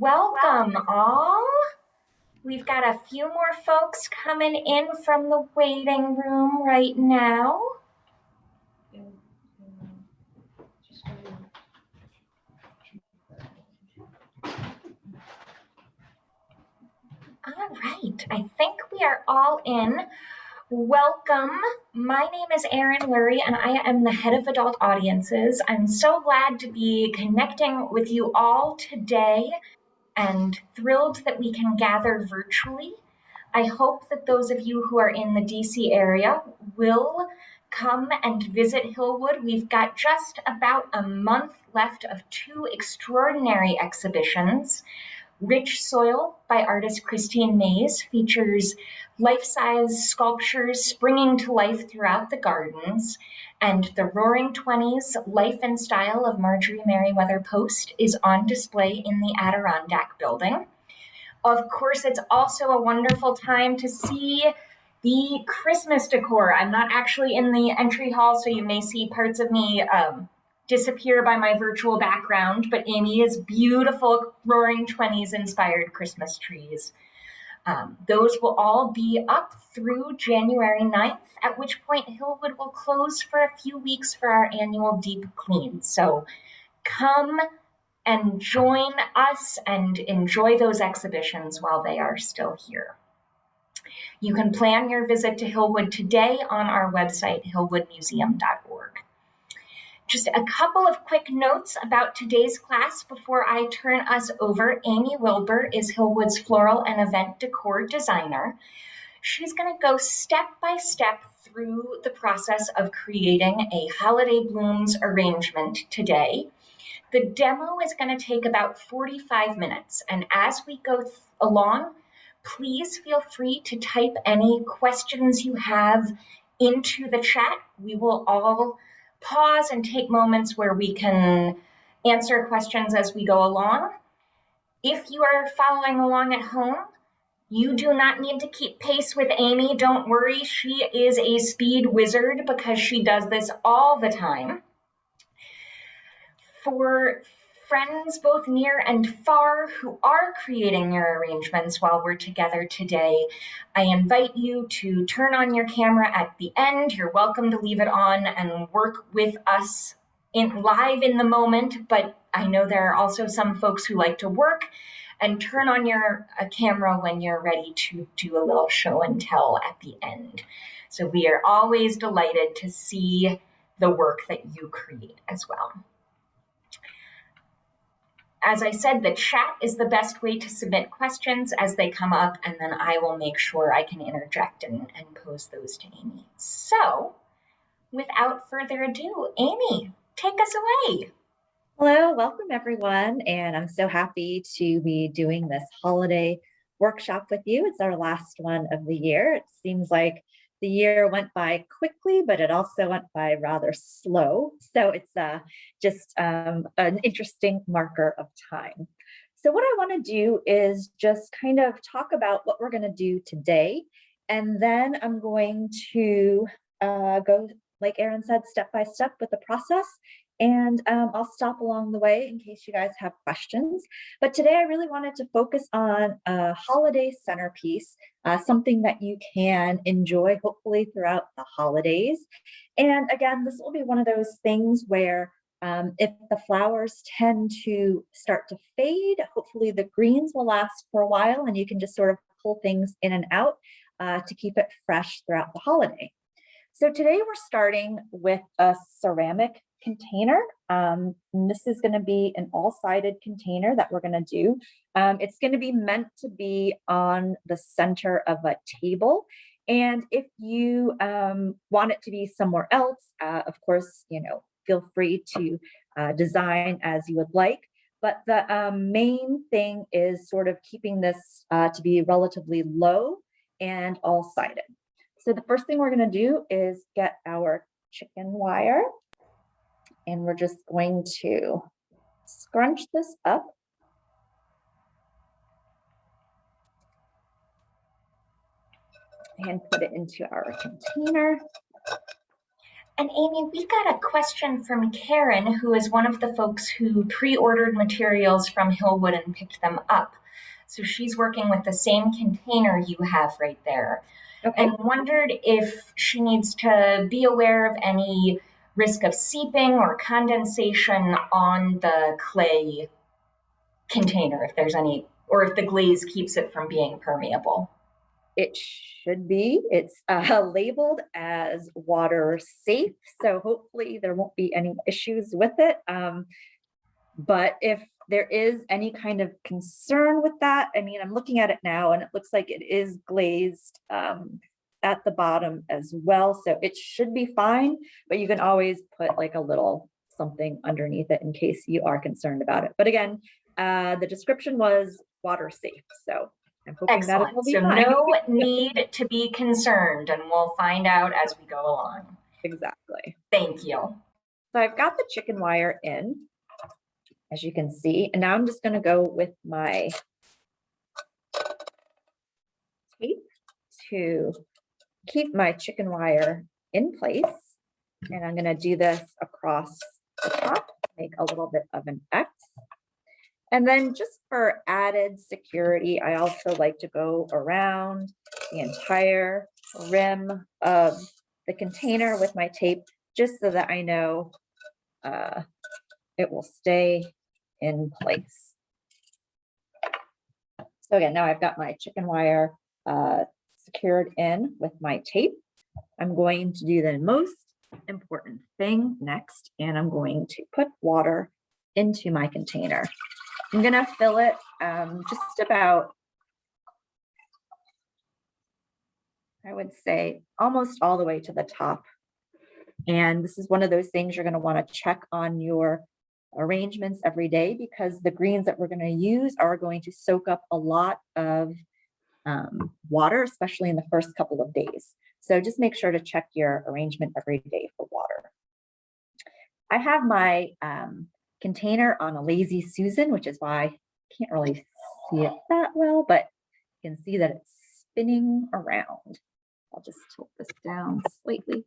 Welcome all. We've got a few more folks coming in from the waiting room right now. All right, I think we are all in. Welcome. My name is Erin Lurie, and I am the head of adult audiences. I'm so glad to be connecting with you all today and thrilled that we can gather virtually. I hope that those of you who are in the DC area will come and visit Hillwood. We've got just about a month left of two extraordinary exhibitions. Rich Soil by artist Christine Mays features life-size sculptures springing to life throughout the gardens, and the Roaring Twenties Life and Style of Marjorie Merriweather Post is on display in the Adirondack building. Of course, it's also a wonderful time to see the Christmas decor. I'm not actually in the entry hall, so you may see parts of me disappear by my virtual background, but Amy's beautiful Roaring Twenties inspired Christmas trees. Those will all be up through January 9th, at which point Hillwood will close for a few weeks for our annual deep clean. So come and join us and enjoy those exhibitions while they are still here. You can plan your visit to Hillwood today on our website, hillwoodmuseum.org. Just a couple of quick notes about today's class before I turn us over. Ami Wilber is Hillwood's floral and event decor designer. She's going to go step by step through the process of creating a holiday blooms arrangement today. The demo is going to take about 45 minutes, and as we go along, please feel free to type any questions you have into the chat. We will all pause and take moments where we can answer questions as we go along. If you are following along at home, you do not need to keep pace with Amy. Don't worry, she is a speed wizard because she does this all the time. For friends both near and far who are creating your arrangements while we're together today, I invite you to turn on your camera at the end. You're welcome to leave it on and work with us live in the moment, but I know there are also some folks who like to work and turn on your camera when you're ready to do a little show and tell at the end. So we are always delighted to see the work that you create as well. As I said, the chat is the best way to submit questions as they come up, and then I will make sure I can interject and pose those to Amy. So, without further ado, Amy, take us away. Hello, welcome everyone, and I'm so happy to be doing this holiday workshop with you. It's our last one of the year. It seems like the year went by quickly, but it also went by rather slow. So it's just an interesting marker of time. So what I want to do is just kind of talk about what we're going to do today. And then I'm going to go, like Erin said, step by step with the process. And I'll stop along the way in case you guys have questions. But today I really wanted to focus on a holiday centerpiece, something that you can enjoy hopefully throughout the holidays. And again, this will be one of those things where if the flowers tend to start to fade, hopefully the greens will last for a while and you can just sort of pull things in and out to keep it fresh throughout the holiday. So today we're starting with a ceramic container. This is going to be an all-sided container that we're going to do. It's going to be meant to be on the center of a table. And if you want it to be somewhere else, of course, feel free to design as you would like. But the main thing is sort of keeping this to be relatively low and all-sided. So the first thing we're going to do is get our chicken wire. And we're just going to scrunch this up. And put it into our container. And Amy, we got a question from Karen, who is one of the folks who pre-ordered materials from Hillwood and picked them up. So she's working with the same container you have right there. Okay. And wondered if she needs to be aware of any risk of seeping or condensation on the clay container, if there's any, or if the glaze keeps it from being permeable. It should be. It's labeled as water safe, so hopefully there won't be any issues with it. But if there is any kind of concern with that, I mean, I'm looking at it now and it looks like it is glazed at the bottom as well, so it should be fine, but you can always put like a little something underneath it in case you are concerned about it. But again, the description was water safe, so I'm hoping Excellent. that it will be so fine. No need to be concerned, and we'll find out as we go along. Exactly. Thank you. So I've got the chicken wire in, as you can see, and now I'm just going to go with my tape to keep my chicken wire in place. And I'm going to do this across the top, make a little bit of an X. And then just for added security, I also like to go around the entire rim of the container with my tape, just so that I know it will stay in place. So again, now I've got my chicken wire secured in with my tape. I'm going to do the most important thing next, and I'm going to put water into my container. I'm going to fill it just about, I would say, almost all the way to the top. And this is one of those things you're going to want to check on your arrangements every day, because the greens that we're going to use are going to soak up a lot of water, especially in the first couple of days. So just make sure to check your arrangement every day for water. I have my container on a Lazy Susan, which is why I can't really see it that well, but you can see that it's spinning around. I'll just tilt this down slightly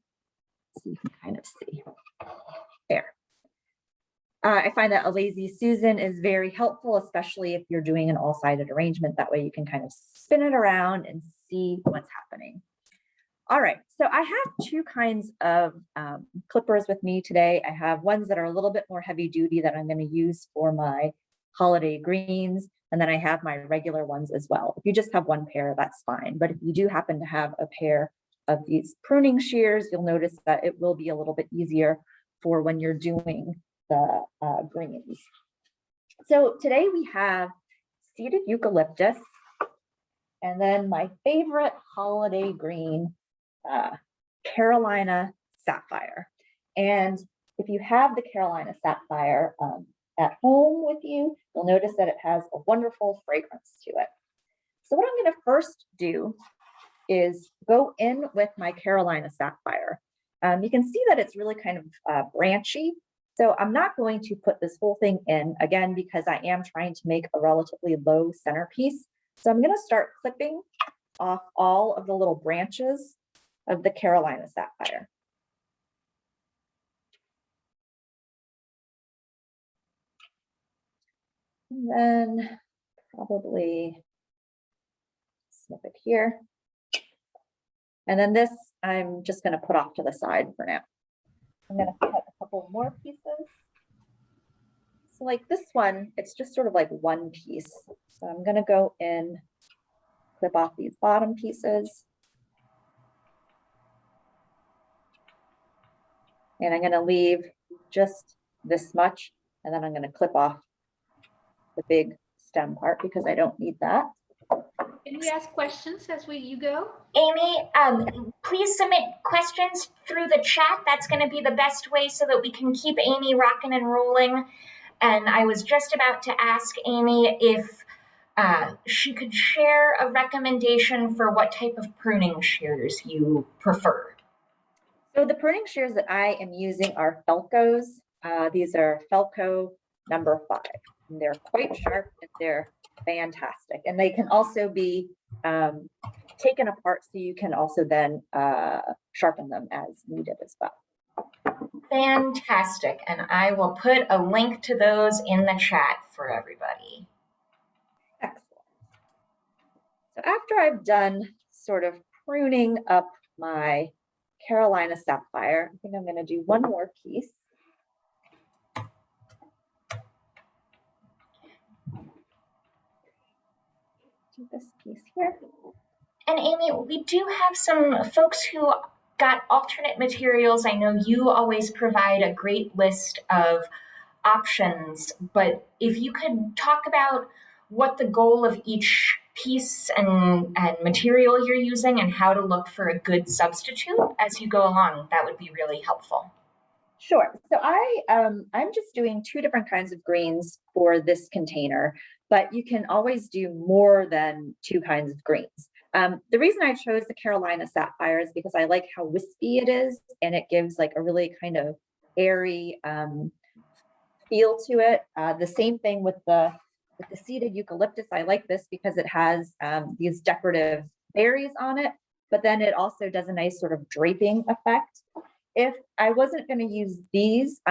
so you can kind of see. There. I find that a Lazy Susan is very helpful, especially if you're doing an all-sided arrangement. That way you can kind of spin it around and see what's happening. All right, so I have two kinds of clippers with me today. I have ones that are a little bit more heavy duty that I'm going to use for my holiday greens, and then I have my regular ones as well. If you just have one pair, that's fine. But if you do happen to have a pair of these pruning shears, you'll notice that it will be a little bit easier for when you're doing the greens. So today we have seeded eucalyptus, and then my favorite holiday green, Carolina Sapphire. And if you have the Carolina Sapphire at home with you, you'll notice that it has a wonderful fragrance to it. So what I'm going to first do is go in with my Carolina Sapphire. You can see that it's really kind of branchy. So I'm not going to put this whole thing in, again, because I am trying to make a relatively low centerpiece. So I'm going to start clipping off all of the little branches of the Carolina Sapphire. And then probably snip it here. And then this, I'm just going to put off to the side for now. I'm going to cut a couple more pieces. So like this one, it's just sort of like one piece. So I'm going to go in, clip off these bottom pieces. And I'm going to leave just this much, and then I'm going to clip off the big stem part because I don't need that. Can we ask questions as you go? Amy, please submit questions through the chat. That's going to be the best way so that we can keep Amy rocking and rolling. And I was just about to ask Amy if she could share a recommendation for what type of pruning shears you prefer. So the pruning shears that I am using are Felco's. These are Felco number 5. And they're quite sharp and they're fantastic. And they can also be taken apart, so you can also then sharpen them as needed as well. Fantastic. And I will put a link to those in the chat for everybody. Excellent. So after I've done sort of pruning up my Carolina Sapphire, I think I'm going to do one more piece. Do this piece here. And Amy, we do have some folks who got alternate materials. I know you always provide a great list of options, but if you could talk about what the goal of each piece and material you're using and how to look for a good substitute as you go along, that would be really helpful. Sure. So I'm just doing 2 different kinds of greens for this container, but you can always do more than 2 kinds of greens. The reason I chose the Carolina Sapphire is because I like how wispy it is, and it gives like a really kind of airy feel to it. The same thing with the seeded eucalyptus. I like this because it has these decorative berries on it, but then it also does a nice sort of draping effect. If I wasn't going to use these,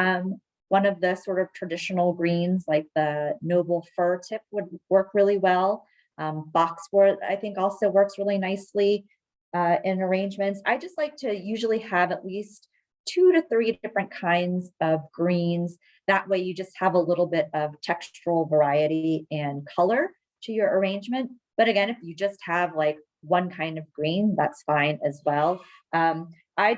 one of the sort of traditional greens like the noble fir tip would work really well. Boxwood, I think, also works really nicely in arrangements. I just like to usually have at least 2 to 3 different kinds of greens. That way you just have a little bit of textural variety and color to your arrangement. But again, if you just have like one kind of green, that's fine as well. I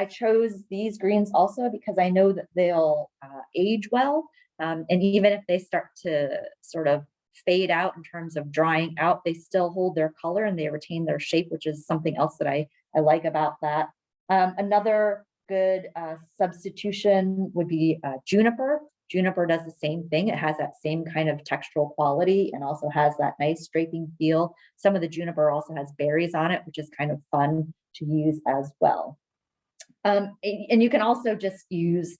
chose these greens also because I know that they'll age well. And even if they start to sort of fade out in terms of drying out, they still hold their color and they retain their shape, which is something else that I like about that. Another good substitution would be Juniper. Juniper does the same thing. It has that same kind of textural quality and also has that nice draping feel. Some of the Juniper also has berries on it, which is kind of fun to use as well. And you can also just use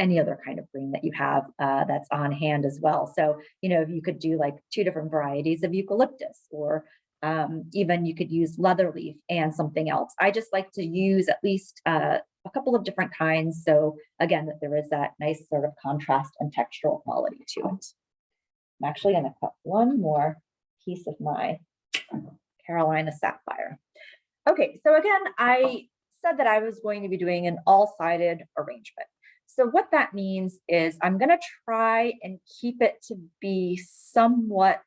any other kind of green that you have that's on hand as well. So, you know, if you could do like 2 different varieties of eucalyptus, or even you could use leatherleaf and something else. I just like to use at least a couple of different kinds. So again, that there is that nice sort of contrast and textural quality to it. I'm actually going to cut one more piece of my Carolina Sapphire. Okay, so again, I said that I was going to be doing an all-sided arrangement. So what that means is I'm going to try and keep it to be somewhat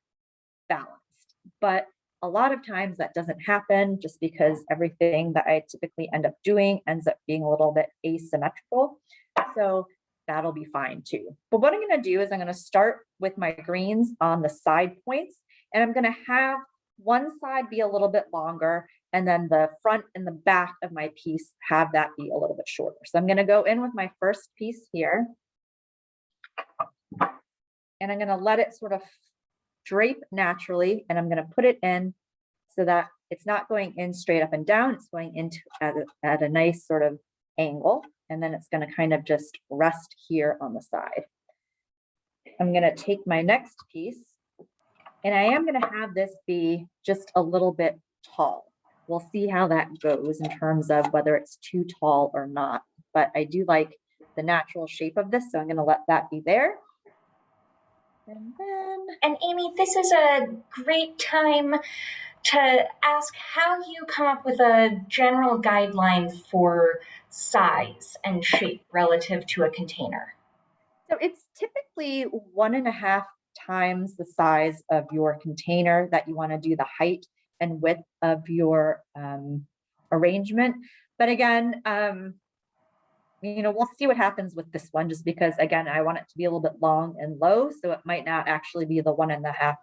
balanced, but a lot of times that doesn't happen just because everything that I typically end up doing ends up being a little bit asymmetrical. So that'll be fine too. But what I'm going to do is I'm going to start with my greens on the side points, and I'm going to have one side be a little bit longer, and then the front and the back of my piece have that be a little bit shorter. So I'm going to go in with my first piece here, and I'm going to let it sort of drape naturally, and I'm going to put it in so that it's not going in straight up and down. It's going into at a nice sort of angle, and then it's going to kind of just rest here on the side. I'm going to take my next piece, and I am going to have this be just a little bit tall. We'll see how that goes in terms of whether it's too tall or not, but I do like the natural shape of this, so I'm going to let that be there. And Amy, this is a great time to ask how you come up with a general guideline for size and shape relative to a container. So it's typically 1.5 times the size of your container that you want to do the height and width of your arrangement. But again, you know, we'll see what happens with this one, just because, again, I want it to be a little bit long and low. So it might not actually be the 1.5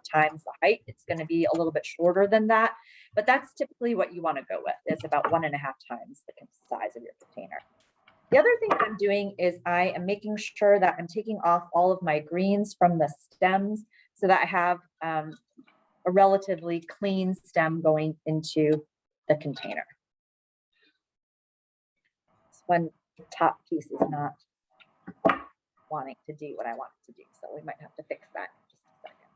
times the height. It's going to be a little bit shorter than that. But that's typically what you want to go with, is about 1.5 times the size of your container. The other thing that I'm doing is I am making sure that I'm taking off all of my greens from the stems so that I have a relatively clean stem going into the container. This one top piece is not wanting to do what I want it to do, so we might have to fix that in just a second.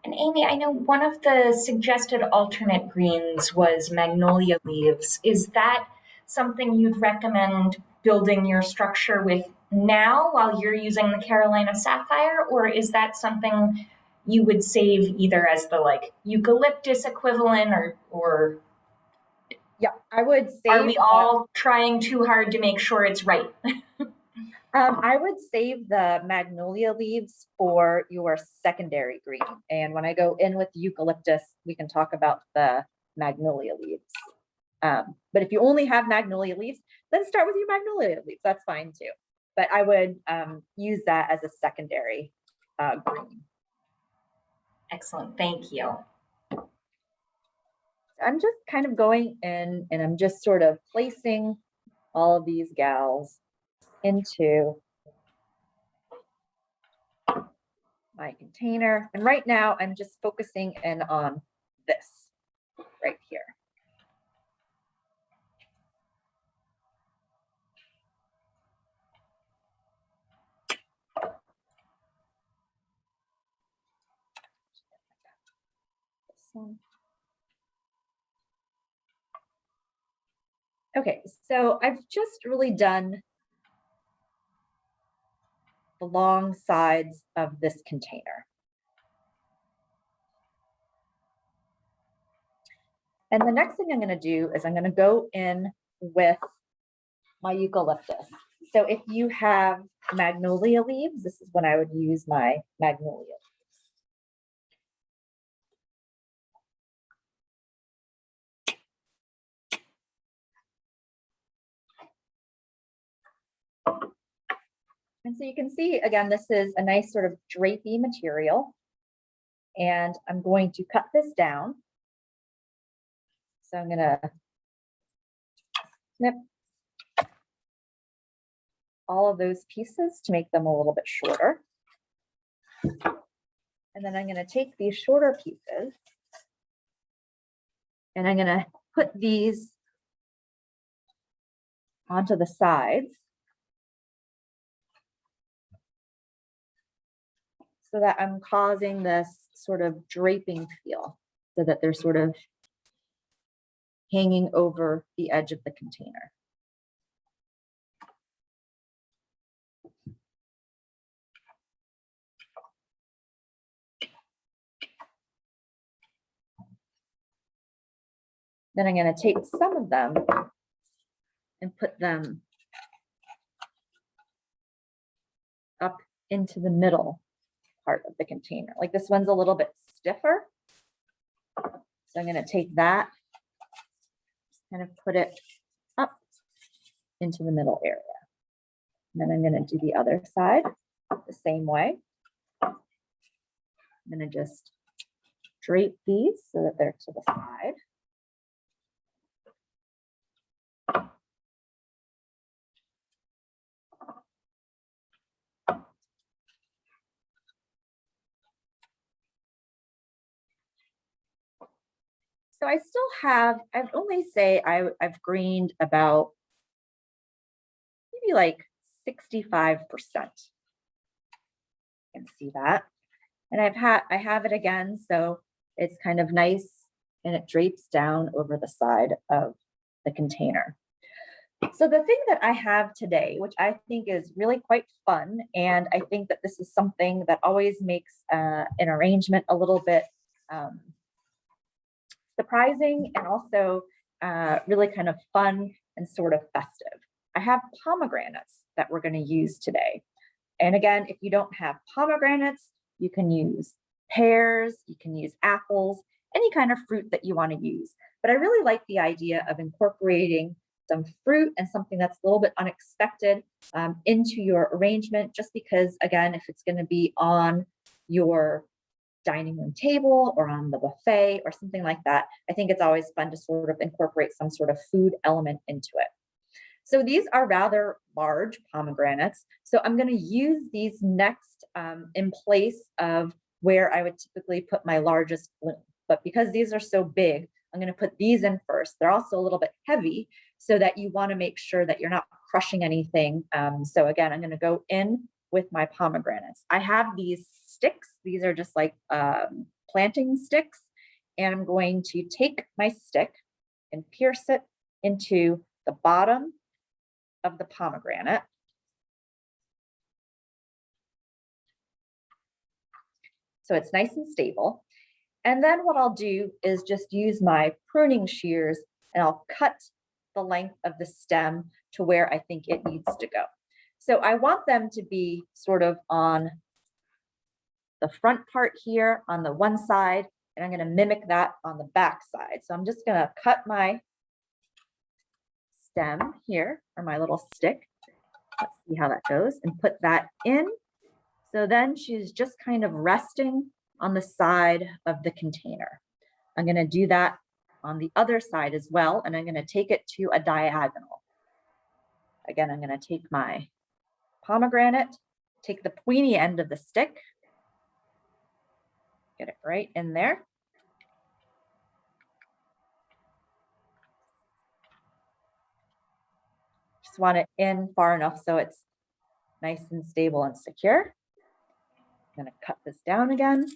And Amy, I know one of the suggested alternate greens was magnolia leaves. Is that something you'd recommend building your structure with now while you're using the Carolina Sapphire, or is that something you would save either as the like eucalyptus equivalent or Yeah, I would save. are we all trying too hard to make sure it's right? I would save the magnolia leaves for your secondary green. And when I go in with eucalyptus, we can talk about the magnolia leaves. But if you only have magnolia leaves, then start with your magnolia leaves. That's fine too. But I would use that as a secondary green. Excellent, thank you. I'm just kind of going in and I'm just sort of placing all of these gals into my container. And right now I'm just focusing in on this right here. Okay, so I've just really done the long sides of this container. And the next thing I'm going to do is I'm going to go in with my eucalyptus. So if you have magnolia leaves, this is when I would use my magnolia leaves. And so you can see, again, this is a nice sort of drapey material. And I'm going to cut this down. So I'm going to snip all of those pieces to make them a little bit shorter. And then I'm going to take these shorter pieces and I'm going to put these onto the sides so that I'm causing this sort of draping feel so that they're sort of hanging over the edge of the container. Then I'm going to take some of them and put them up into the middle part of the container. Like this one's a little bit stiffer. So I'm going to take that, kind of put it up into the middle area. And then I'm going to do the other side the same way. I'm going to just drape these so that they're to the side. So I still have, I'd only say I've greened about maybe like 65%. You can see that. And I have it again, so it's kind of nice and it drapes down over the side of the container. So the thing that I have today, which I think is really quite fun, and I think that this is something that always makes an arrangement a little bit surprising and also really kind of fun and sort of festive. I have pomegranates that we're going to use today. And again, if you don't have pomegranates, you can use pears, you can use apples, any kind of fruit that you want to use. But I really like the idea of incorporating some fruit and something that's a little bit unexpected into your arrangement, just because, again, if it's going to be on your dining room table or on the buffet or something like that, I think it's always fun to sort of incorporate some sort of food element into it. So these are rather large pomegranates. So I'm going to use these next in place of where I would typically put my largest bloom. But because these are so big, I'm going to put these in first. They're also a little bit heavy, so that you want to make sure that you're not crushing anything. So again, I'm going to go in with my pomegranates. I have these sticks. These are just like planting sticks. And I'm going to take my stick and pierce it into the bottom of the pomegranate. So it's nice and stable. And then what I'll do is just use my pruning shears and I'll cut the length of the stem to where I think it needs to go. So I want them to be sort of on the front part here on the one side, and I'm going to mimic that on the back side. So I'm just going to cut my stem here, or my little stick. Let's see how that goes, and put that in. So then she's just kind of resting on the side of the container. I'm going to do that on the other side as well, and I'm going to take it to a diagonal. Again, I'm going to take my pomegranate, take the pointy end of the stick, get it right in there. Just want it in far enough so it's nice and stable and secure. I'm going to cut this down again.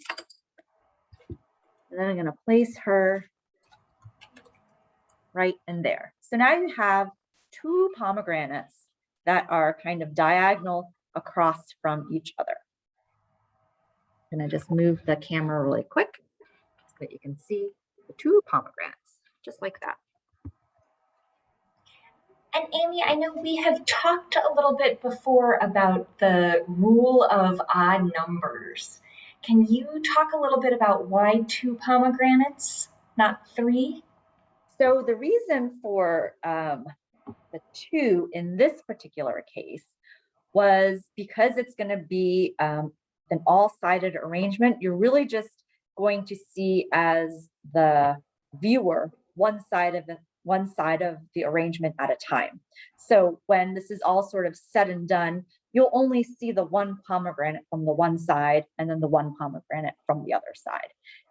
And then I'm going to place her right in there. So now you have two pomegranates that are kind of diagonal across from each other. I'm going to just move the camera really quick so that you can see the two pomegranates, just like that. And Amy, I know we have talked a little bit before about the rule of odd numbers. Can you talk a little bit about why two pomegranates, not three? So the reason for the two in this particular case was because it's going to be an all-sided arrangement. You're really just going to see as the viewer one side of the arrangement at a time. So when this is all sort of said and done, you'll only see the one pomegranate from the one side and then the one pomegranate from the other side.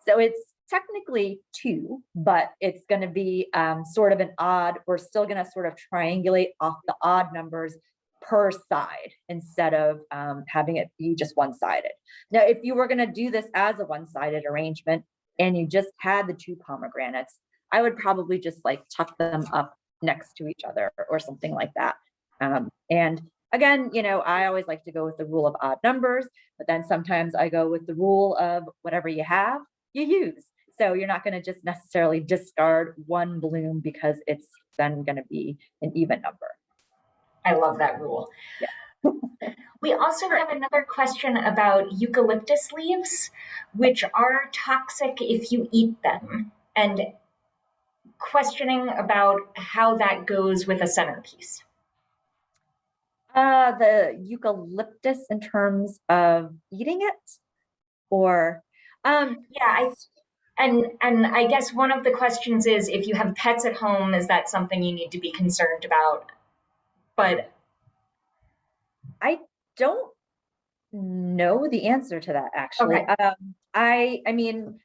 So it's technically two, but it's going to be sort of an odd, we're still going to sort of triangulate off the odd numbers per side instead of having it be just one-sided. Now, if you were going to do this as a one-sided arrangement and you just had the two pomegranates, I would probably just like tuck them up next to each other or something like that. And again, you know, I always like to go with the rule of odd numbers, but then sometimes I go with the rule of whatever you have, you use. So you're not going to just necessarily discard one bloom because it's then going to be an even number. I love that rule. Yeah. We also have another question about eucalyptus leaves, which are toxic if you eat them, and questioning about how that goes with a centerpiece. The eucalyptus in terms of eating it, or yeah, and I guess one of the questions is if you have pets at home, is that something you need to be concerned about? But I don't know the answer to that, actually. Okay. I mean,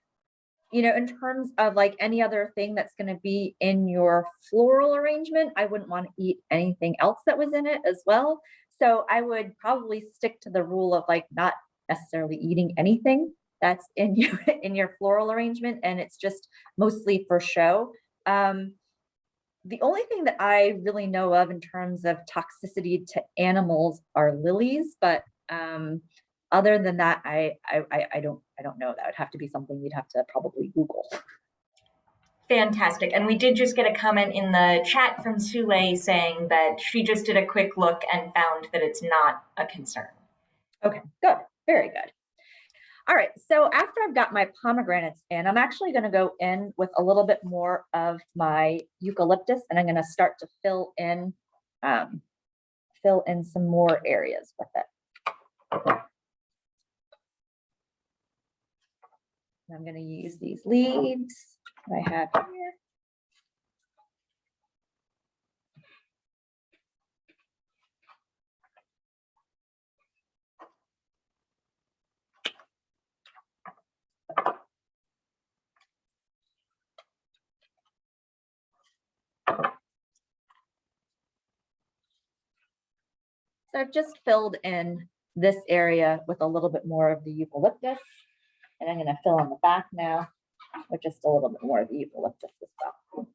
you know, in terms of like any other thing that's going to be in your floral arrangement, I wouldn't want to eat anything else that was in it as well. So I would probably stick to the rule of like not necessarily eating anything that's in your floral arrangement, and it's just mostly for show. The only thing that I really know of in terms of toxicity to animals are lilies, but other than that, I don't know. That would have to be something you'd have to probably Google. Fantastic. And we did just get a comment in the chat from Sule saying that she just did a quick look and found that it's not a concern. Okay, good. Very good. All right, so after I've got my pomegranates in, I'm actually going to go in with a little bit more of my eucalyptus, and I'm going to start to fill in some more areas with it. I'm going to use these leaves that I have here. So I've just filled in this area with a little bit more of the eucalyptus, and I'm going to fill in the back now with just a little bit more of the eucalyptus as well.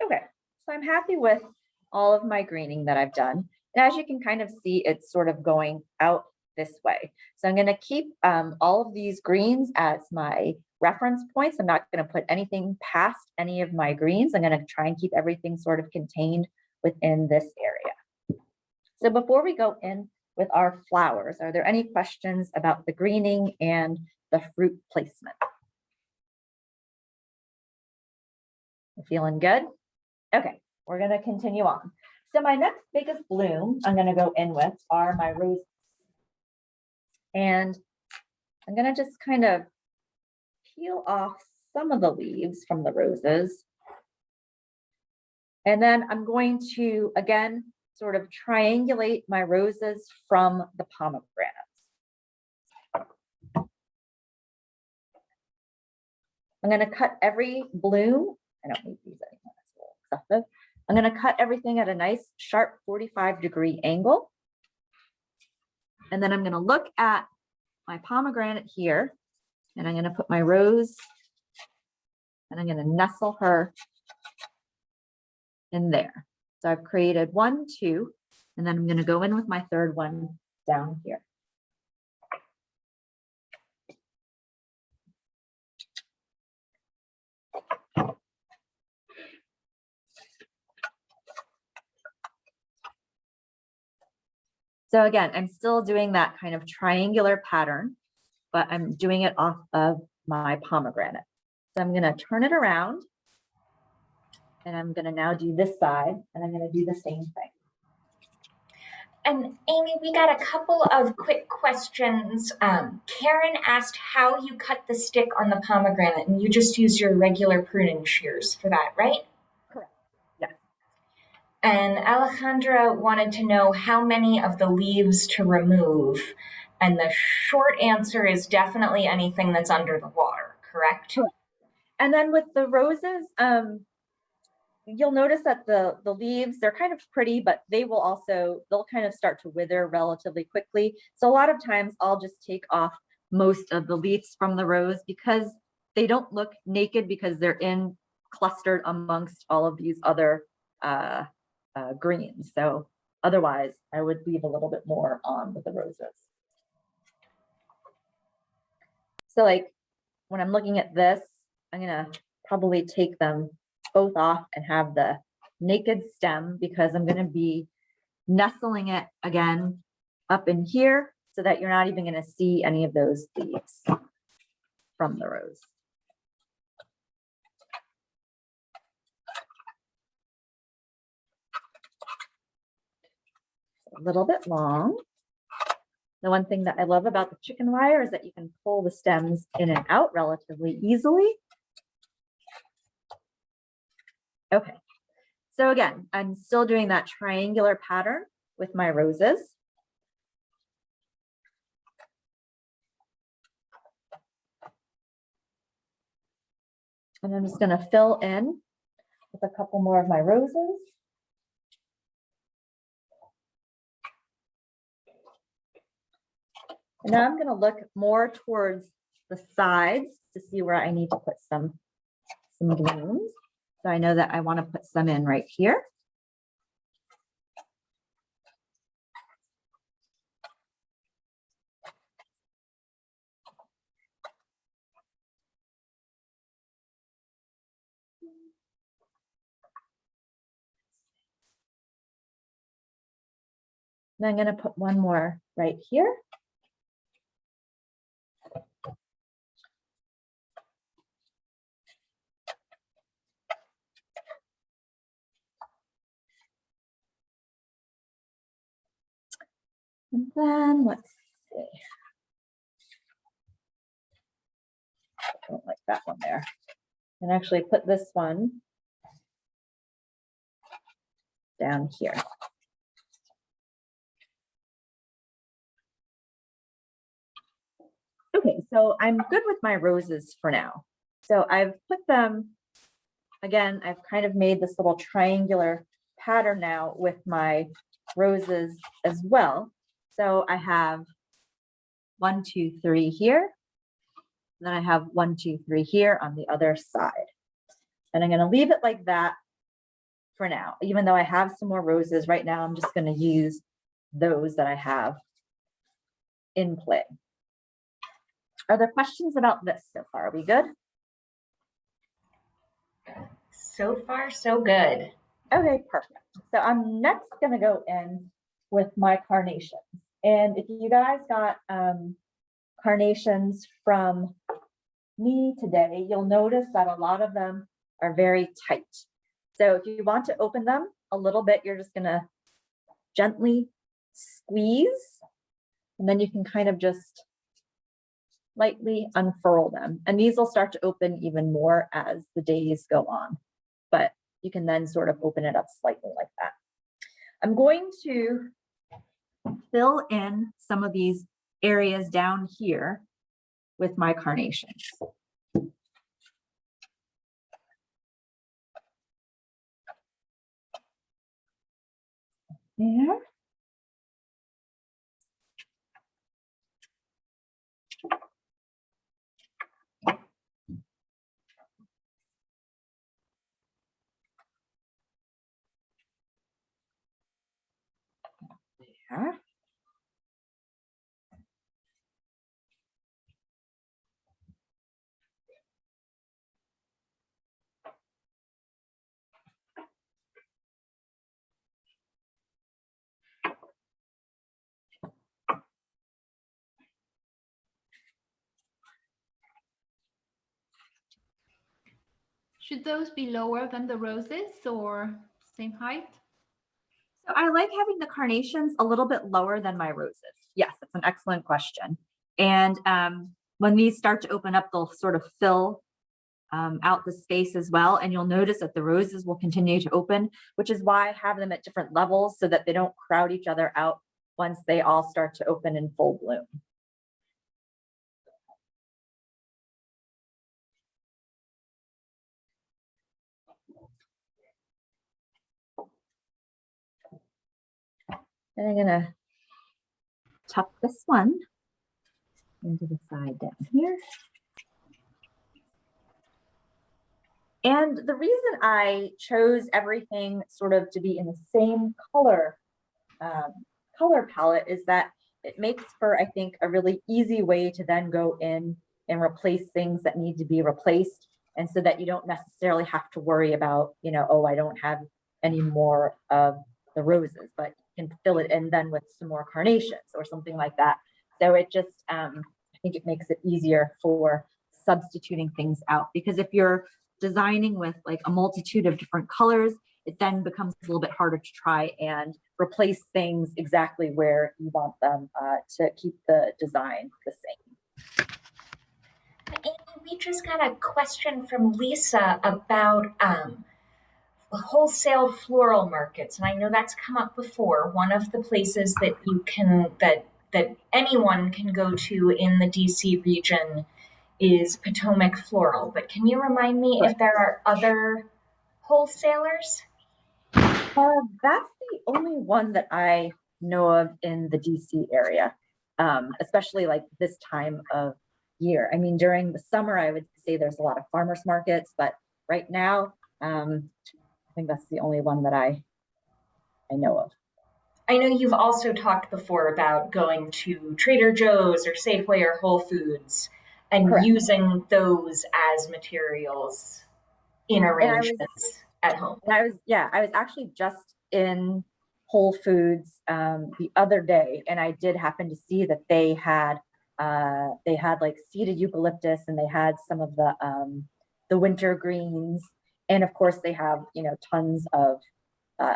Okay, so I'm happy with all of my greening that I've done. And as you can kind of see, it's sort of going out this way. So I'm going to keep all of these greens as my reference points. I'm not going to put anything past any of my greens. I'm going to try and keep everything sort of contained within this area. So before we go in with our flowers, are there any questions about the greening and the fruit placement? Feeling good? Okay, we're going to continue on. So my next biggest bloom I'm going to go in with are my roses. And I'm going to just kind of peel off some of the leaves from the roses. And then I'm going to, again, sort of triangulate my roses from the pomegranates. I'm going to cut every bloom. I don't need these anymore. That's a little excessive. I'm going to cut everything at a nice sharp 45-degree angle. And then I'm going to look at my pomegranate here, and I'm going to put my rose, and I'm going to nestle her in there. So I've created 1, 2, and then I'm going to go in with my third one down here. So again, I'm still doing that kind of triangular pattern, but I'm doing it off of my pomegranate. So I'm going to turn it around, and I'm going to now do this side, and I'm going to do the same thing. And Amy, we got a couple of quick questions. Karen asked how you cut the stick on the pomegranate, and you just use your regular pruning shears for that, right? Correct. Yes. And Alejandra wanted to know how many of the leaves to remove. And the short answer is definitely anything that's under the water, correct? Correct. And then with the roses, you'll notice that the leaves, they're kind of pretty, but they'll kind of start to wither relatively quickly. So a lot of times I'll just take off most of the leaves from the rose because they don't look naked because they're clustered amongst all of these other greens. So otherwise I would leave a little bit more on with the roses. So like when I'm looking at this, I'm gonna probably take them both off and have the naked stem because I'm gonna be nestling it again up in here so that you're not even gonna see any of those leaves from the rose. A little bit long. The one thing that I love about the chicken wire is that you can pull the stems in and out relatively easily. Okay, so again, I'm still doing that triangular pattern with my roses. And I'm just going to fill in with a couple more of my roses. And now I'm going to look more towards the sides to see where I need to put some blooms. So I know that I want to put some in right here. And I'm going to put one more right here. And then let's see. I don't like that one there. And actually put this one down here. Okay, so I'm good with my roses for now. So I've put them, again, I've kind of made this little triangular pattern now with my roses as well. So I have 1, 2, 3 here. And then I have 1, 2, 3 here on the other side. And I'm going to leave it like that for now. Even though I have some more roses right now, I'm just going to use those that I have in play. Are there questions about this so far? Are we good? So far, so good. Okay, perfect. So I'm next going to go in with my carnations. And if you guys got carnations from me today, you'll notice that a lot of them are very tight. So if you want to open them a little bit, you're just going to gently squeeze, and then you can kind of just lightly unfurl them. And these will start to open even more as the days go on, but you can then sort of open it up slightly like that. I'm going to fill in some of these areas down here with my carnations. There. There. Should those be lower than the roses or same height? So I like having the carnations a little bit lower than my roses. Yes, that's an excellent question. And when these start to open up, they'll sort of fill out the space as well. And you'll notice that the roses will continue to open, which is why I have them at different levels so that they don't crowd each other out once they all start to open in full bloom. And I'm gonna tuck this one into the side down here. And the reason I chose everything sort of to be in the same color palette is that it makes for, I think, a really easy way to then go in and replace things that need to be replaced. And so that you don't necessarily have to worry about, you know, oh, I don't have any more of the roses, but you can fill it in then with some more carnations or something like that. So it just, I think it makes it easier for substituting things out, because if you're designing with like a multitude of different colors, it then becomes a little bit harder to try and replace things exactly where you want them to keep the design the same. Amy, we just got a question from Lisa about wholesale floral markets, and I know that's come up before. One of the places that you can that anyone can go to in the DC region is Potomac Floral. But can you remind me if there are other wholesalers? That's the only one that I know of in the DC area, especially like this time of year. I mean, during the summer, I would say there's a lot of farmers markets, but right now, I think that's the only one that I know of. I know you've also talked before about going to Trader Joe's or Safeway or Whole Foods and Correct. using those as materials in arrangements at home. I was actually just in Whole Foods the other day, and I did happen to see that they had like seeded eucalyptus, and they had some of the winter greens, and of course they have, you know, tons of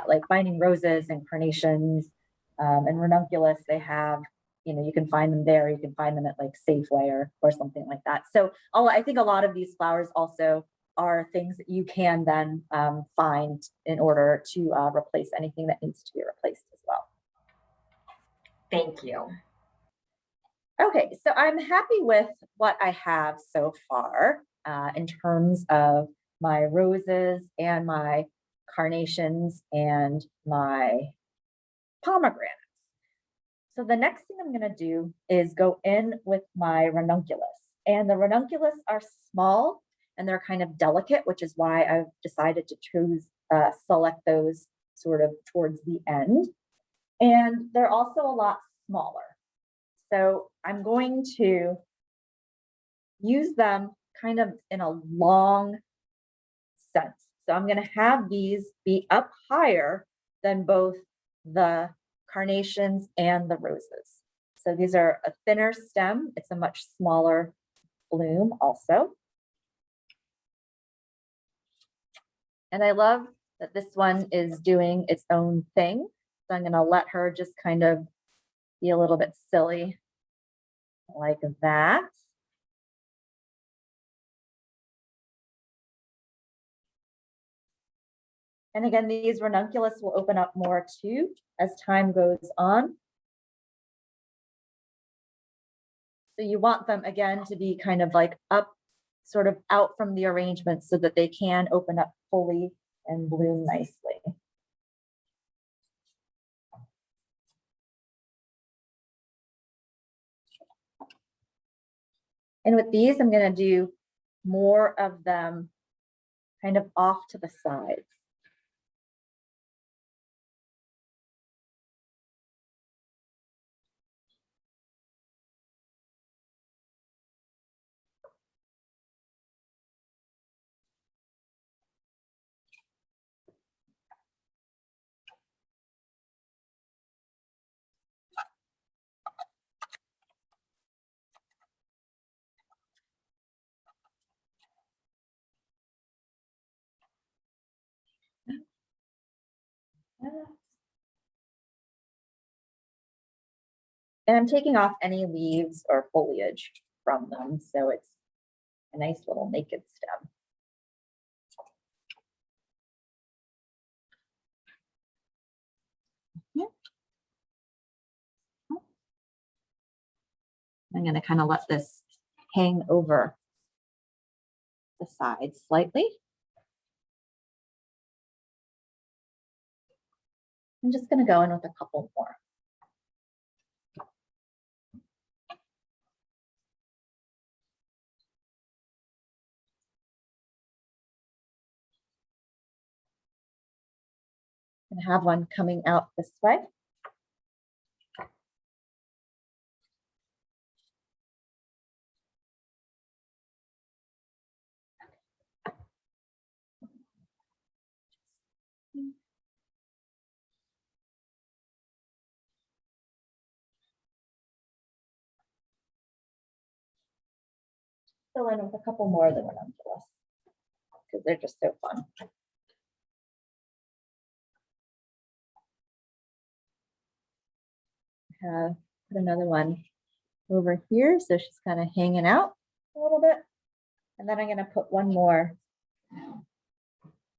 like binding roses and carnations and ranunculus. They have, you know, you can find them there. You can find them at like Safeway or something like that. So I think a lot of these flowers also are things that you can then find in order to replace anything that needs to be replaced as well. Thank you. Okay, so I'm happy with what I have so far in terms of my roses and my carnations and my pomegranates. So the next thing I'm going to do is go in with my ranunculus. And the ranunculus are small and they're kind of delicate, which is why I've decided to select those sort of towards the end. And they're also a lot smaller. So I'm going to use them kind of in a long sense. So I'm going to have these be up higher than both the carnations and the roses. So these are a thinner stem. It's a much smaller bloom also. And I love that this one is doing its own thing. So I'm going to let her just kind of be a little bit silly like that. And again, these ranunculus will open up more too as time goes on. So you want them again to be kind of like up, sort of out from the arrangement so that they can open up fully and bloom nicely. And with these, I'm going to do more of them kind of off to the sides. And I'm taking off any leaves or foliage from them, so it's a nice little naked stem. I'm going to kind of let this hang over the sides slightly. I'm just going to go in with a couple more. And have one coming out this way. Fill in with a couple more of the ranunculus because they're just so fun. Put another one over here, so she's kind of hanging out a little bit, and then I'm going to put one more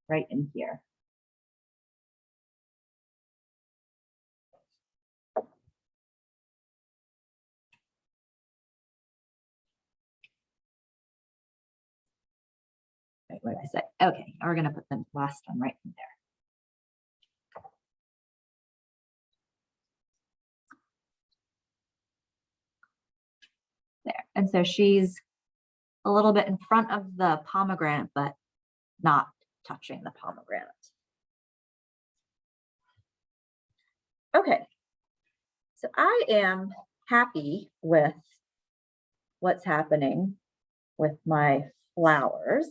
right in here. Right, what did I say? Okay, we're going to put the last one right in there. There. And so she's a little bit in front of the pomegranate, but not touching the pomegranate. Okay, so I am happy with what's happening with my flowers.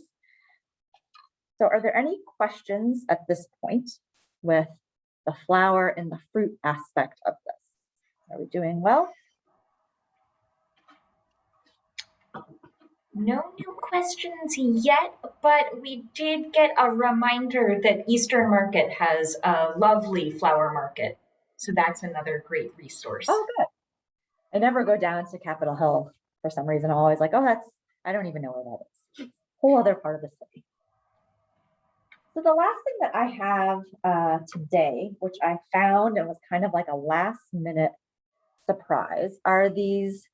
So are there any questions at this point with the flower and the fruit aspect of this? Are we doing well? No new questions yet, but we did get a reminder that Eastern Market has a lovely flower market. So that's another great resource. Oh, good. I never go down to Capitol Hill for some reason. I'm always like, oh, I don't even know where that is. It's a whole other part of the city. So the last thing that I have today, which I found and was kind of like a last minute surprise, are these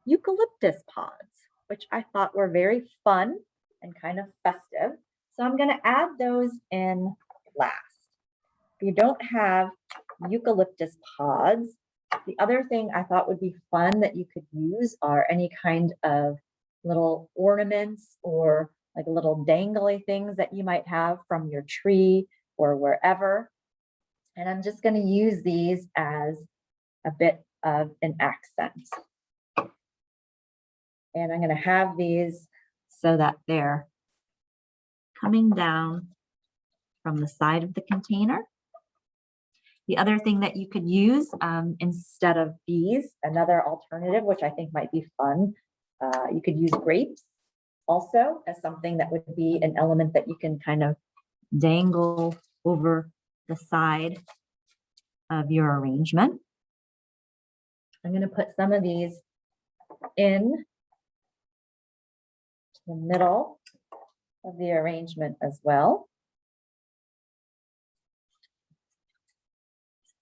eucalyptus pods, which I thought were very fun and kind of festive. So I'm going to add those in last. If you don't have eucalyptus pods, The other thing I thought would be fun that you could use are any kind of little ornaments or like little dangly things that you might have from your tree or wherever. And I'm just going to use these as a bit of an accent. And I'm going to have these so that they're coming down from the side of the container. The other thing that you could use instead of these, another alternative, which I think might be fun, you could use grapes also as something that would be an element that you can kind of dangle over the side of your arrangement. I'm going to put some of these in the middle of the arrangement as well.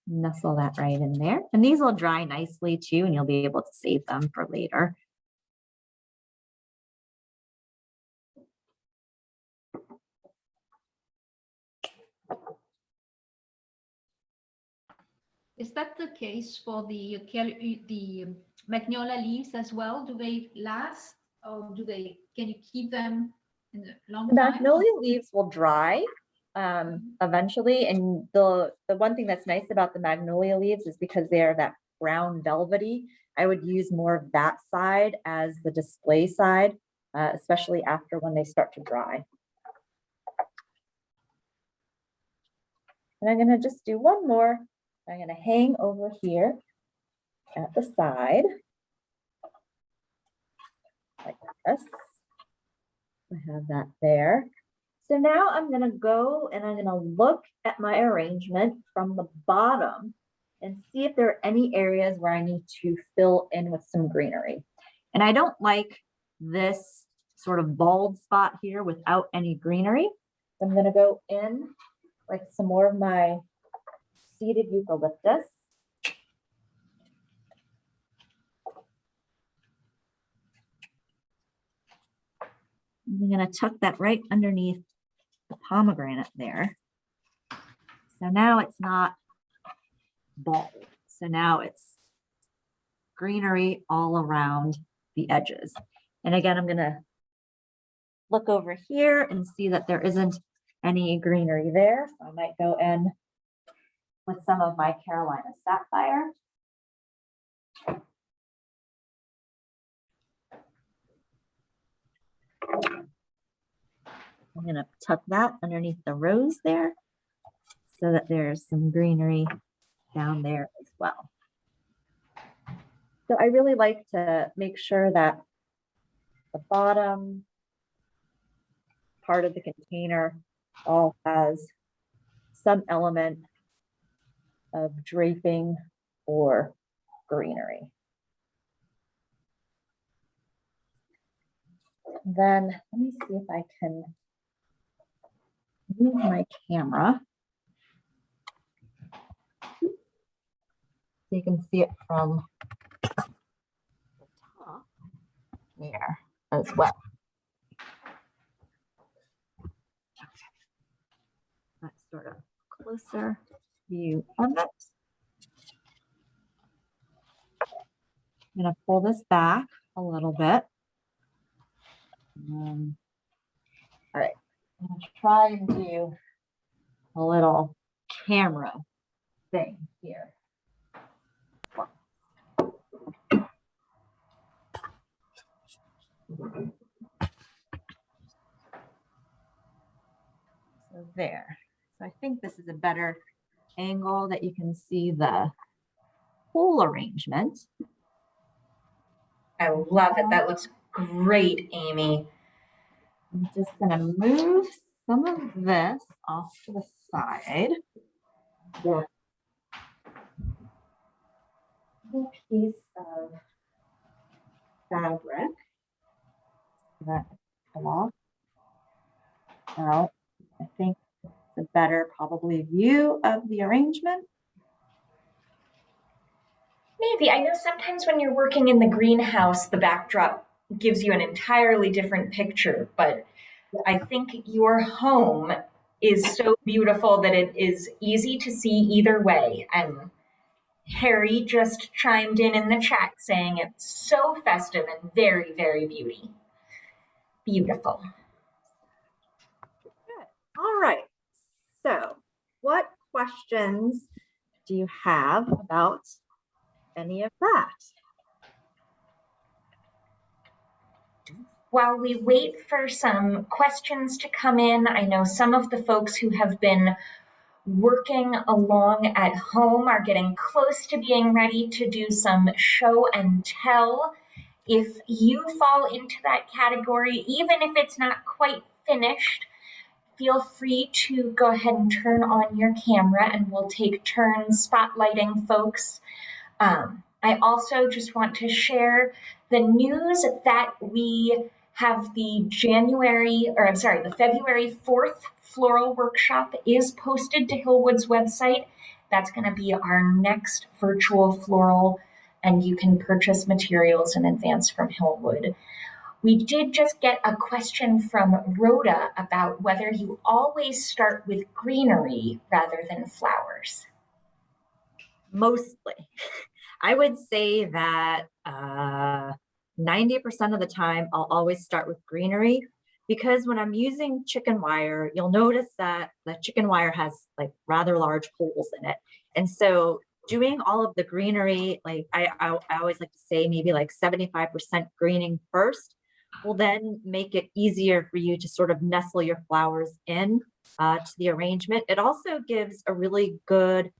Nestle that right in there. And these will dry nicely too, and you'll be able to save them for later. Is that the case for the magnolia leaves as well? Do they last, or can you keep them in a long time? Magnolia leaves will dry eventually, and the one thing that's nice about the magnolia leaves is because they are that brown velvety. I would use more of that side as the display side, especially after when they start to dry. And I'm going to just do one more. I'm going to hang over here at the side like this. I have that there. So now I'm going to go and I'm going to look at my arrangement from the bottom and see if there are any areas where I need to fill in with some greenery. And I don't like this sort of bald spot here without any greenery. I'm going to go in with some more of my seeded eucalyptus. I'm going to tuck that right underneath the pomegranate there. So now it's not bald. So now it's greenery all around the edges. And again, I'm going to look over here and see that there isn't any greenery there. So I might go in with some of my Carolina Sapphire. I'm going to tuck that underneath the rose there so that there's some greenery down there as well. So I really like to make sure that the bottom part of the container all has some element of draping or greenery. Then let me see if I can move my camera so you can see it from the top here as well. Okay. That's sort of closer view of it. I'm going to pull this back a little bit. All right, I'm going to try and do a little camera thing here. So there. So I think this is a better angle that you can see the whole arrangement. I love it. That looks great, Amy. I'm just going to move some of this off to the side. Yeah. A piece of fabric that come off. Now, I think it's a better probably view of the arrangement. Maybe. I know sometimes when you're working in the greenhouse, the backdrop gives you an entirely different picture, but I think your home is so beautiful that it is easy to see either way. And Harry just chimed in the chat saying it's so festive and very, very beautiful. Good. All right. So what questions do you have about any of that? While we wait for some questions to come in, I know some of the folks who have been working along at home are getting close to being ready to do some show and tell. If you fall into that category, even if it's not quite finished, feel free to go ahead and turn on your camera and we'll take turns spotlighting folks. I also just want to share the news that we have the February 4th floral workshop is posted to Hillwood's website. That's going to be our next virtual floral, and you can purchase materials in advance from Hillwood. We did just get a question from Rhoda about whether you always start with greenery rather than flowers. Mostly. I would say that 90% of the time I'll always start with greenery, because when I'm using chicken wire, you'll notice that the chicken wire has like rather large holes in it. And so doing all of the greenery, like I always like to say maybe like 75% greening first will then make it easier for you to sort of nestle your flowers in to the arrangement. It also gives a really good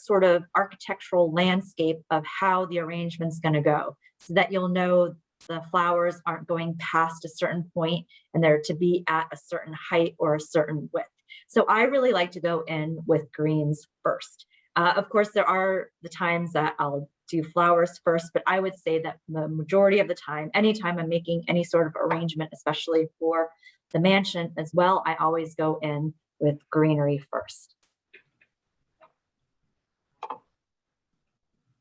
sort of architectural landscape of how the arrangement's going to go, so that you'll know the flowers aren't going past a certain point and they're to be at a certain height or a certain width. So I really like to go in with greens first. Of course, there are the times that I'll do flowers first, but I would say that the majority of the time, anytime I'm making any sort of arrangement, especially for the mansion as well, I always go in with greenery first.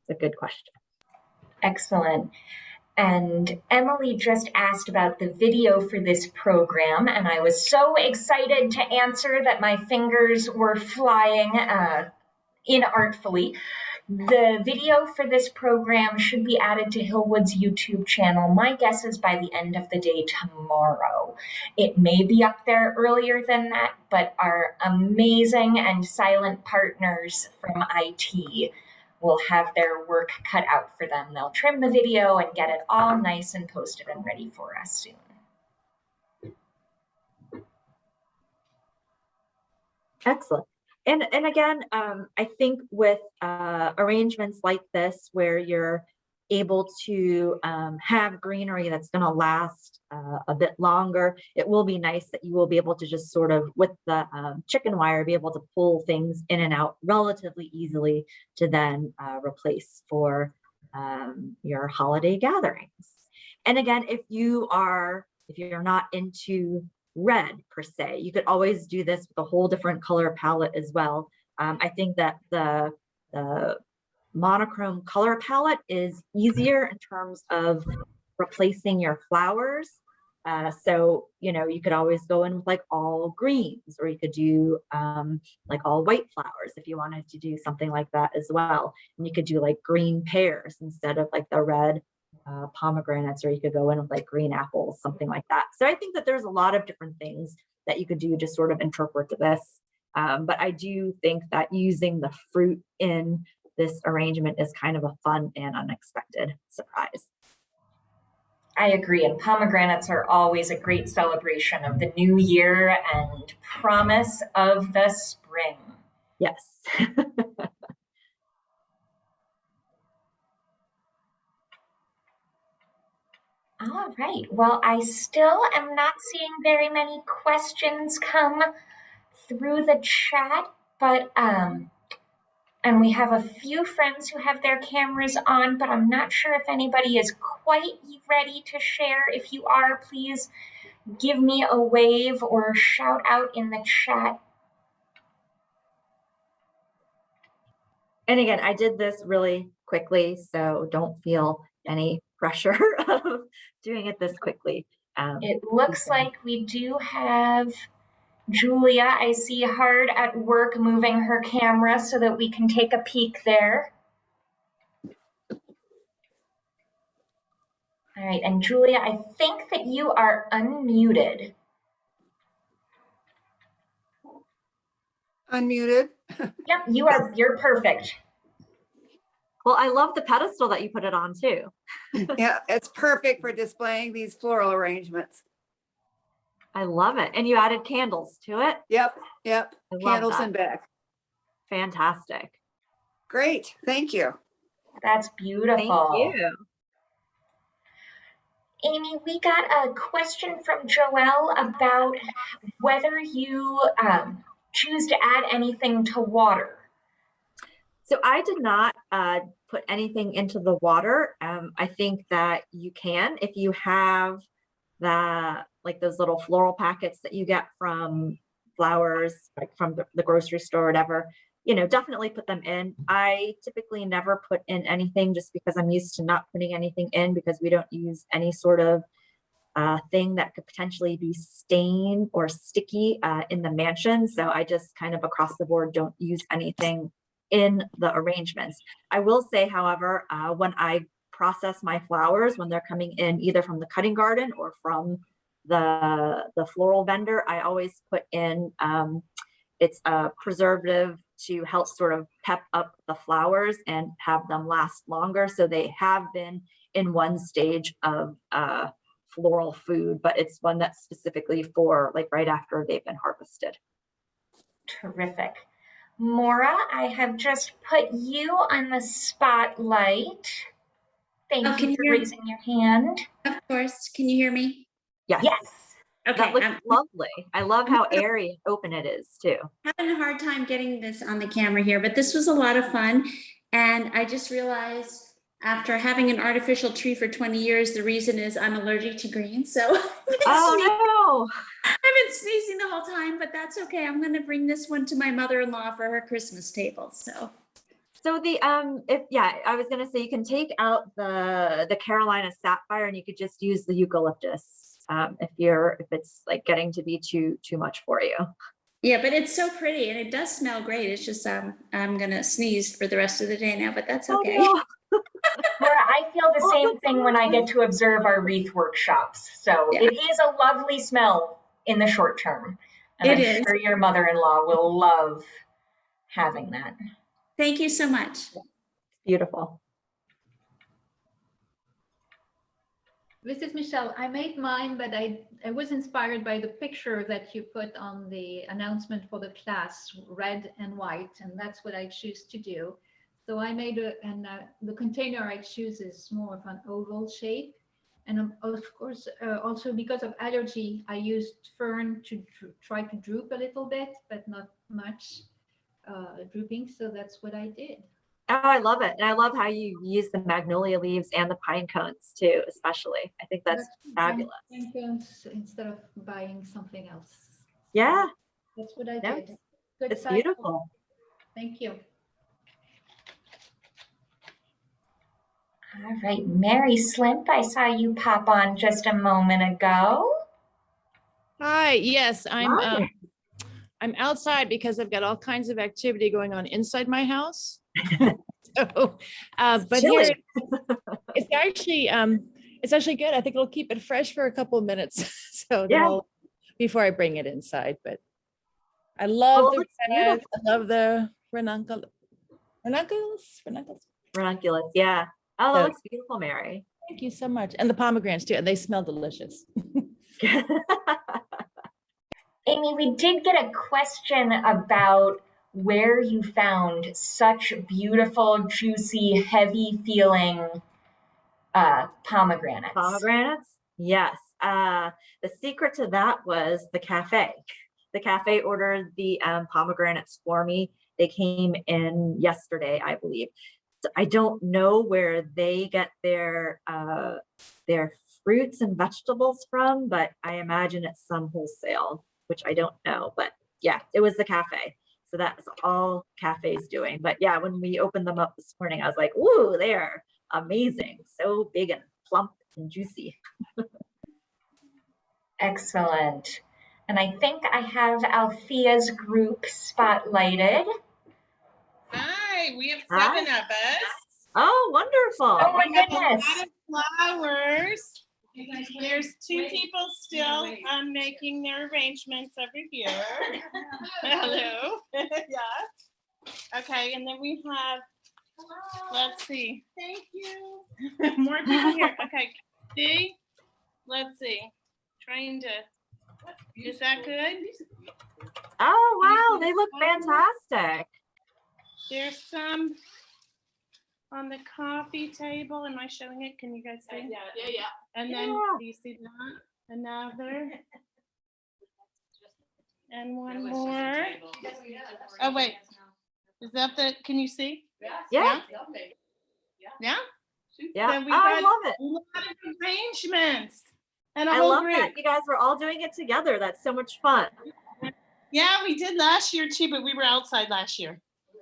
It's a good question. Excellent. And Emily just asked about the video for this program, and I was so excited to answer that my fingers were flying inartfully. The video for this program should be added to Hillwood's YouTube channel. My guess is by the end of the day tomorrow. It may be up there earlier than that, but our amazing and silent partners from IT will have their work cut out for them. They'll trim the video and get it all nice and posted and ready for us soon. Excellent. And again, I think with arrangements like this, where you're able to have greenery that's going to last a bit longer, it will be nice that you will be able to just sort of, with the chicken wire, be able to pull things in and out relatively easily to then replace for your holiday gatherings. And again, if you're not into red per se, you could always do this with a whole different color palette as well. I think that the monochrome color palette is easier in terms of replacing your flowers. So, you could always go in with like all greens, or you could do like all white flowers if you wanted to do something like that as well. And you could do like green pears instead of like the red pomegranates, or you could go in with like green apples, something like that. So I think that there's a lot of different things that you could do to sort of interpret this. But I do think that using the fruit in this arrangement is kind of a fun and unexpected surprise. I agree, and pomegranates are always a great celebration of the new year and promise of the spring. Yes. All right. Well, I still am not seeing very many questions come through the chat, but and we have a few friends who have their cameras on, but I'm not sure if anybody is quite ready to share. If you are, please give me a wave or shout out in the chat. And again, I did this really quickly, so don't feel any pressure of doing it this quickly. It looks like we do have Julia. I see hard at work moving her camera so that we can take a peek there. All right, and Julia, I think that you are unmuted. Unmuted. Yep, you're perfect. Well, I love the pedestal that you put it on too. Yeah, it's perfect for displaying these floral arrangements. I love it. And you added candles to it. Yep. I love Candles that. and back. Fantastic. Great. Thank you. That's beautiful. Thank you. Amy, we got a question from Joelle about whether you choose to add anything to water. So I did not put anything into the water. I think that you can, if you have like those little floral packets that you get from flowers, like from the grocery store or whatever, definitely put them in. I typically never put in anything just because I'm used to not putting anything in because we don't use any sort of thing that could potentially be stained or sticky in the mansion. So I just kind of across the board don't use anything in the arrangements. I will say, however, when I process my flowers, when they're coming in either from the cutting garden or from the floral vendor, I always put in, it's a preservative to help sort of pep up the flowers and have them last longer. So they have been in one stage of floral food, but it's one that's specifically for like right after they've been harvested. Terrific. Maura, I have just put you on the spotlight. Thank you for raising your hand. Of course. Can you hear me? Yes. Yes. Okay. That looks lovely. I love how airy and open it is too. Having a hard time getting this on the camera here, but this was a lot of fun. And I just realized after having an artificial tree for 20 years, the reason is I'm allergic to green. So Oh I've been sneezing the whole time, but that's okay. I'm going to bring this one to my mother-in-law for her Christmas table. So the I was gonna say you can take out the Carolina Sapphire and you could just use the eucalyptus if it's like getting to be too much for you. yeah, but it's so pretty and it does smell great. It's just I'm gonna sneeze for the rest of the day now, but that's okay. Oh, no. Maura, I feel the same thing when I get to observe our wreath workshops. So Yeah. It is a lovely smell in the short term. And I'm sure your mother-in-law will love having that. Thank you so much. Beautiful. This is Michelle. I made mine, but I was inspired by the picture that you put on the announcement for the class, red and white, and that's what I choose to do. So I made the container I choose is more of an oval shape. And of course, also because of allergy, I used fern to try to droop a little bit, but not much drooping. So that's what I did. Oh, I love it. And I love how you use the magnolia leaves and the pine cones too, especially. I think that's fabulous. Pine cones instead of buying something else. Yeah. That's what I did. Good It's cycle. beautiful. Thank you. All right, Mary Slimp, I saw you pop on just a moment ago. Hi, yes, Hi. I'm outside because I've got all kinds of activity going on inside my house. So, but here it's actually good. I think it'll keep it fresh for a couple of minutes. So Yeah. before I bring it inside, but I love the red, I love the ranunculus. Ranunculus, yeah. Oh, that So- looks beautiful, Mary. Thank you so much. And the pomegranates too, and they smell delicious. Amy, we did get a question about where you found such beautiful, juicy, heavy feeling pomegranates. Pomegranates? Yes. The secret to that was the cafe. The cafe ordered the pomegranates for me. They came in yesterday, I believe. So I don't know where they get their fruits and vegetables from, but I imagine it's some wholesale, which I don't know. But yeah, it was the cafe. So that's all cafe's doing. But yeah, when we opened them up this morning, I was like, "Ooh, they are amazing! So big and plump and juicy." Excellent. And I think I have Althea's group spotlighted. Hi, we have Hi. 7 of us. Oh, wonderful. Oh my We have a goodness. lot of flowers. There's two people still making their arrangements over here. Hello. Yeah. Okay, and then we have, let's see. Thank you. More people here. Okay. See? Let's see. Trying to, is that good? Oh, wow. They look fantastic. There's some on the coffee table. Am I showing it? Can you guys see? Yeah. And then, Yeah. do you see that? Another. And one more. Oh, wait. Is that the, can you see? Yeah. Yeah? Yeah. So we Oh, I got love it. a lot of arrangements. And a I whole love group. that you guys were all doing it together. That's so much fun. Yeah, we did last year too, but we were outside last year.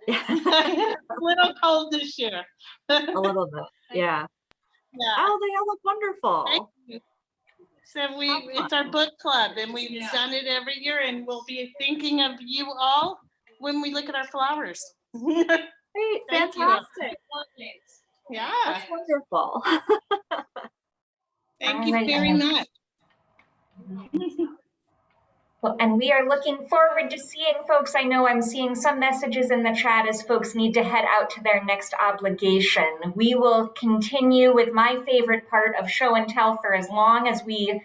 Yeah. A little cold this year. A little bit. Yeah. Yeah. Oh, they all look wonderful. So it's our book club, and we've done it every year, and we'll be thinking of you all when we look at our flowers. Great. Thank you. Fantastic. Yeah. That's wonderful. Thank you All right, very Anna. much. Well, and we are looking forward to seeing folks. I know I'm seeing some messages in the chat as folks need to head out to their next obligation. We will continue with my favorite part of show and tell for as long as we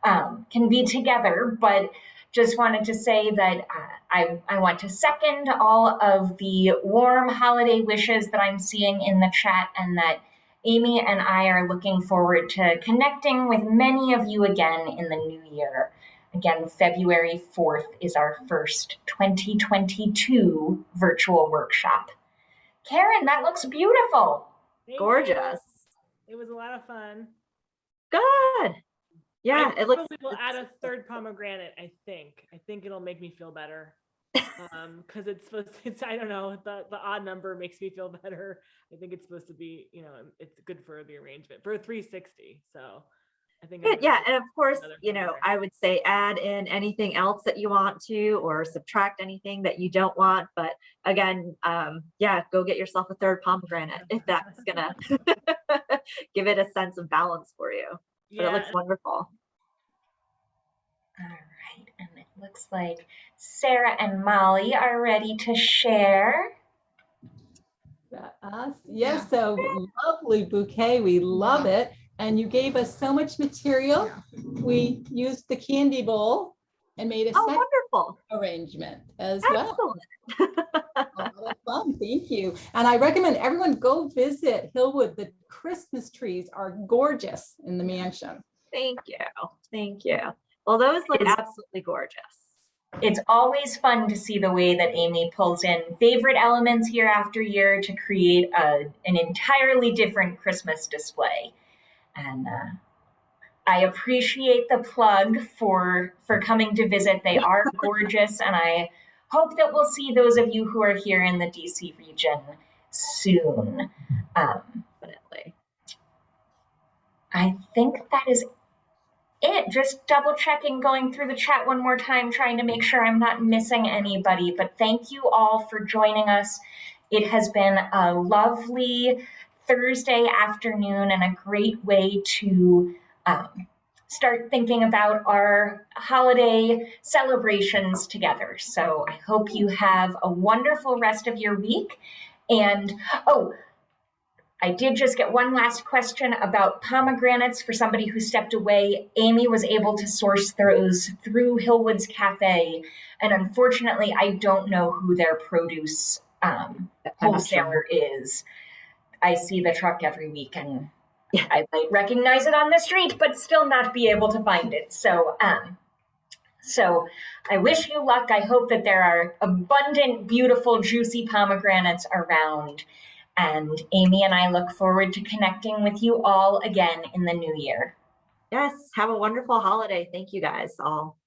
can be together, but just wanted to say that I want to second all of the warm holiday wishes that I'm seeing in the chat, and that Amy and I are looking forward to connecting with many of you again in the new year. Again, February 4th is our first 2022 virtual workshop. Karen, that looks beautiful. Thank Gorgeous. you. It was a lot of fun. Good. Yeah, I it looks. probably will add a third pomegranate. I think it'll make me feel better. Because it's supposed to, it's, I don't know, the odd number makes me feel better. I think it's supposed to be, you know, it's good for the arrangement for 360. So I think. Good. Yeah, and of course, another you know, pomegranate. I would say add in anything else that you want to, or subtract anything that you don't want. But again, yeah, go get yourself a third pomegranate if that's gonna give it a sense of balance for you. But it looks wonderful. All right, and it looks like Sarah and Molly are ready to share. Us? Yes, so lovely bouquet. We love it. And you gave us so much material. We used the candy bowl and made a second Wonderful arrangement as well. Excellent. A lot of fun. Thank you. And I recommend everyone go visit Hillwood. The Christmas trees are gorgeous in the mansion. Thank you. Thank you. Well, those look absolutely gorgeous. It's always fun to see the way that Amy pulls in favorite elements year after year to create an entirely different Christmas display. And I appreciate the plug for coming to visit. They are gorgeous, and I hope that we'll see those of you who are here in the DC region soon. Definitely. I think that is it. Just double checking, going through the chat one more time, trying to make sure I'm not missing anybody. But thank you all for joining us. It has been a lovely Thursday afternoon and a great way to start thinking about our holiday celebrations together. So I hope you have a wonderful rest of your week. And I did just get one last question about pomegranates for somebody who stepped away. Amy was able to source those through Hillwood's Cafe. And unfortunately, I don't know who their produce wholesaler is. I see the truck every week, and I might recognize it on the street, but still not be able to find it. So I wish you luck. I hope that there are abundant, beautiful, juicy pomegranates around. And Amy and I look forward to connecting with you all again in the new year. Yes. Have a wonderful holiday. Thank you guys all.